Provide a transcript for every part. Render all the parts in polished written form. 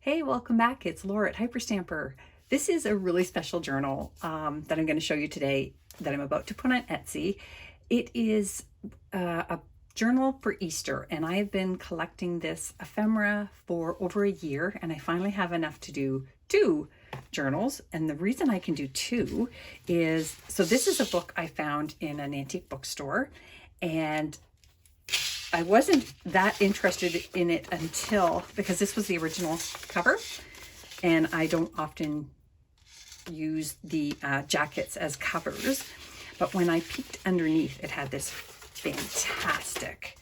Hey, welcome back. It's Laura at Hyperstamper. This is a really special journal that I'm going to show you today that I'm about to put on Etsy. It is a journal for Easter, and I have been collecting this ephemera for over a year, and I finally have enough to do two journals. And the reason I can do two is, so this is a book I found in an antique bookstore, and I wasn't that interested in it until, because this was the original cover, and I don't often use the jackets as covers, but when I peeked underneath, it had this fantastic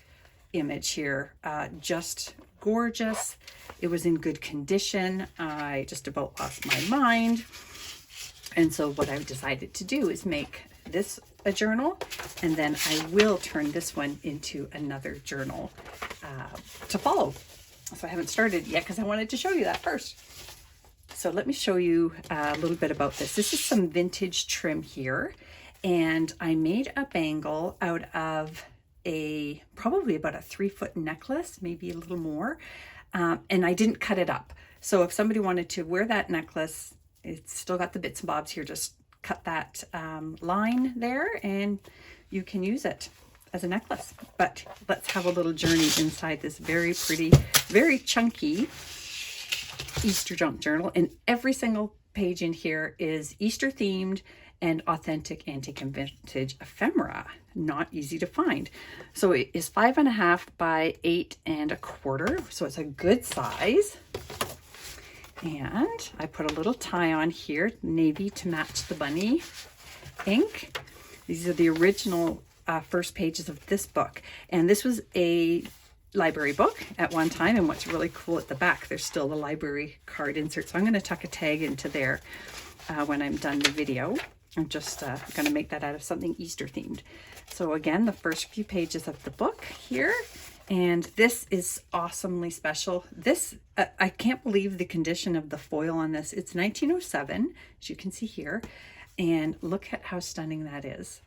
image here, just gorgeous. It was in good condition. I just about lost my mind. And so what I've decided to do is make this a journal, and then I will turn this one into another journal to follow. So I haven't started yet because I wanted to show you that first. So let me show you a little bit about this. This is some vintage trim here, and I made a bangle out of probably about a 3-foot necklace, maybe a little more, and I didn't cut it up. So if somebody wanted to wear that necklace, it's still got the bits and bobs here, just cut that line there and you can use it as a necklace. But let's have a little journey inside this very pretty, very chunky Easter junk journal. And every single page in here is Easter themed and authentic antique and vintage ephemera. Not easy to find. So it is 5.5 by 8.25. So it's a good size. And I put a little tie on here, navy to match the bunny ink. These are the original first pages of this book. And this was a library book at one time. And what's really cool at the back, there's still the library card insert. So I'm going to tuck a tag into there when I'm done the video. I'm just going to make that out of something Easter themed. So again, the first few pages of the book here. And this is awesomely special. This, I can't believe the condition of the foil on this. It's 1907, as you can see here. And look at how stunning that is.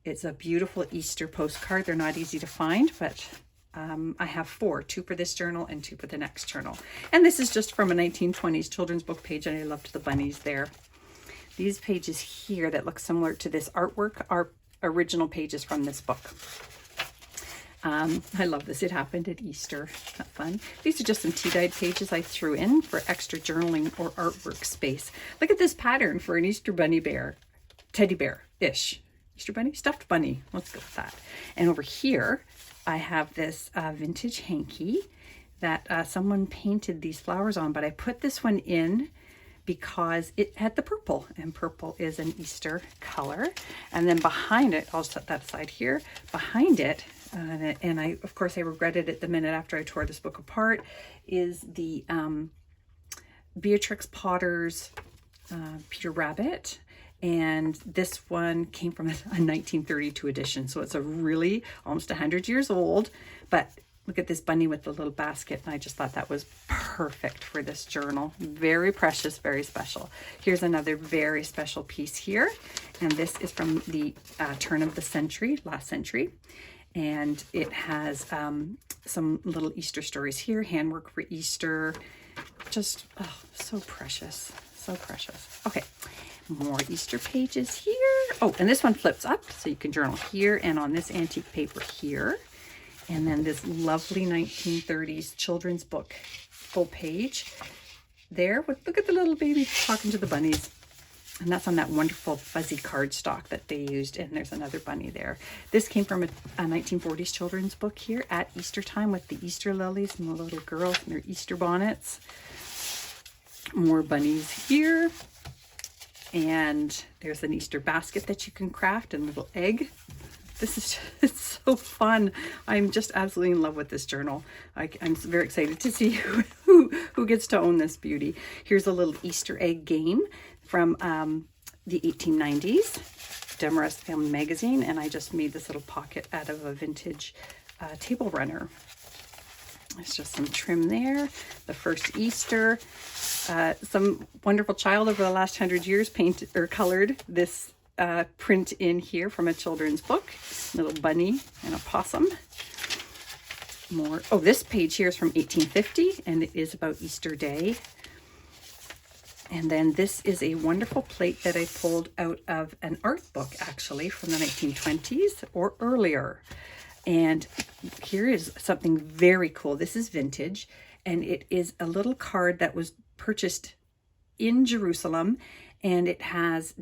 It's a beautiful Easter postcard. They're not easy to find, but I have 4, 2 for this journal and 2 for the next journal. And this is just from a 1920s children's book page, and I loved the bunnies there. These pages here that look similar to this artwork are original pages from this book. I love this. It happened at Easter. Isn't that fun? These are just some tea-dyed pages I threw in for extra journaling or artwork space. Look at this pattern for an Easter bunny bear, teddy bear-ish. Easter bunny? Stuffed bunny. Let's go with that. And over here, I have this vintage hanky that someone painted these flowers on, but I put this one in because it had the purple, and purple is an Easter color. And then behind it, I'll set that aside here, behind it, and of course I regretted it the minute after I tore this book apart, is the Beatrix Potter's Peter Rabbit. And this one came from a 1932 edition, so it's a really almost 100 years old. But look at this bunny with the little basket, and I just thought that was perfect for this journal. Very precious, very special. Here's another very special piece here, and this is from the turn of the century, last century. And it has some little Easter stories here, handwork for Easter. Just, oh, so precious, so precious. Okay, more Easter pages here. Oh, and this one flips up, so you can journal here and on this antique paper here. And then this lovely 1930s children's book, full page there. Look at the little baby talking to the bunnies. And that's on that wonderful fuzzy cardstock that they used. And there's another bunny there. This came from a 1940s children's book here at Easter time with the Easter lilies and the little girls in their Easter bonnets. More bunnies here. And there's an Easter basket that you can craft and a little egg. This is it's so fun. I'm just absolutely in love with this journal. I'm very excited to see who gets to own this beauty. Here's a little Easter egg game from the 1890s, Demarest Family Magazine, and I just made this little pocket out of a vintage table runner. There's just some trim there. The first Easter. Some wonderful child over the last 100 years painted or colored this print in here from a children's book. Little bunny and a possum. more. Oh, this page here is from 1850, and it is about Easter Day. And then this is a wonderful plate that I pulled out of an art book, actually, from the 1920s or earlier. And here is something very cool. This is vintage, and it is a little card that was purchased in Jerusalem. And it has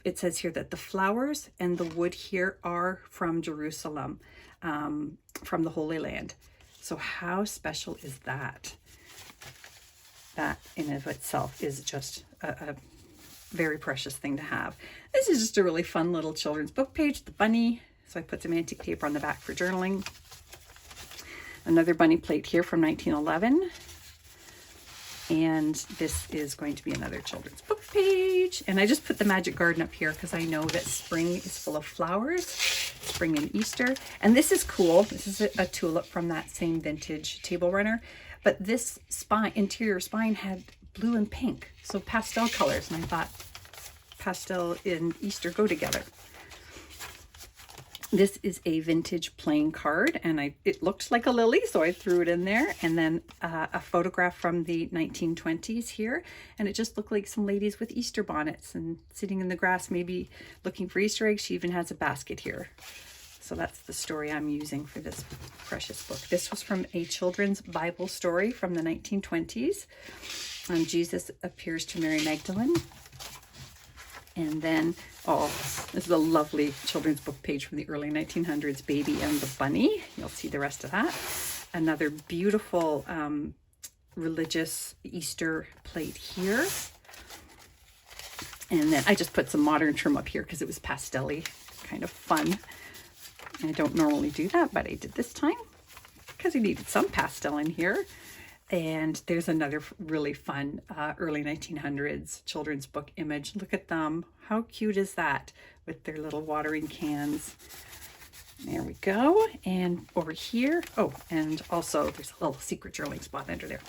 it says here that the flowers and the wood here are from Jerusalem, from the Holy Land. So how special is that? That in and of itself is just a very precious thing to have. This is just a really fun little children's book page, the bunny. So I put some antique paper on the back for journaling. Another bunny plate here from 1911. And this is going to be another children's book page. And I just put the magic garden up here because I know that spring is full of flowers, spring and Easter. And this is cool. This is a tulip from that same vintage table runner. But this interior spine had blue and pink, so pastel colors. And I thought pastel and Easter go together. This is a vintage playing card, and it looked like a lily, so I threw it in there. And then a photograph from the 1920s here, and it just looked like some ladies with Easter bonnets and sitting in the grass, maybe looking for Easter eggs. She even has a basket here. So that's the story I'm using for this precious book. This was from a children's Bible story from the 1920s. Jesus appears to Mary Magdalene. And then, oh, this is a lovely children's book page from the early 1900s, Baby and the Bunny. You'll see the rest of that. Another beautiful religious Easter plate here. And then I just put some modern trim up here because it was pastel-y, kind of fun. I don't normally do that, but I did this time because I needed some pastel in here. And there's another really fun early 1900s children's book image. Look at them. How cute is that with their little watering cans? There we go. And over here, oh, and also there's a little secret journaling spot under there.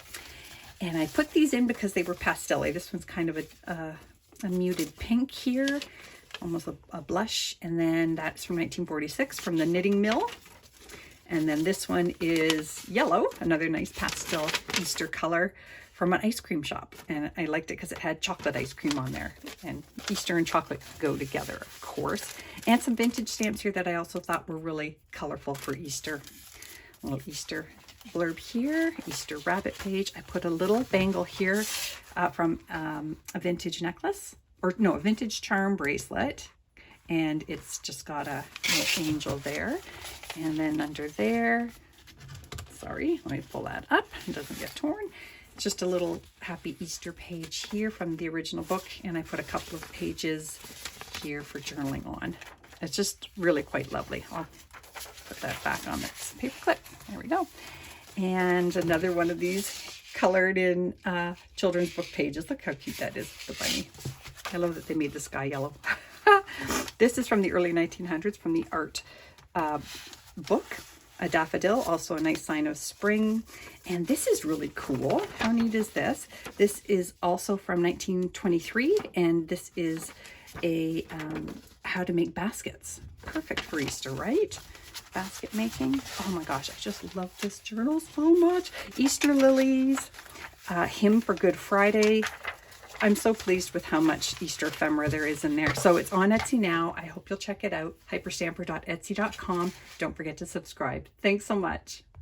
And I put these in because they were pastel-y. This one's kind of a muted pink here. Almost a blush. And then that's from 1946 from the Knitting Mill. And then this one is yellow, another nice pastel Easter color from an ice cream shop. And I liked it because it had chocolate ice cream on there. And Easter and chocolate go together, of course. And some vintage stamps here that I also thought were really colorful for Easter. A little Easter blurb here, Easter rabbit page. I put a little bangle here from a vintage necklace. Or no, a vintage charm bracelet, and it's just got a little angel there. And then under there, sorry, let me pull that up, it doesn't get torn. It's just a little happy Easter page here from the original book, and I put a couple of pages here for journaling on. It's just really quite lovely. I'll put that back on this paper clip. There we go. And another one of these colored in children's book pages. Look how cute that is, the bunny. I love that they made the sky yellow. This is from the early 1900s from the art book. A daffodil, also a nice sign of spring. And this is really cool. How neat is this? This is also from 1923, and this is a how to make baskets. Perfect for Easter, right? Basket making. Oh my gosh, I just love this journal so much. Easter lilies, hymn for Good Friday. I'm so pleased with how much Easter ephemera there is in there. So it's on Etsy now. I hope you'll check it out. Hyperstamper.etsy.com. Don't forget to subscribe. Thanks so much.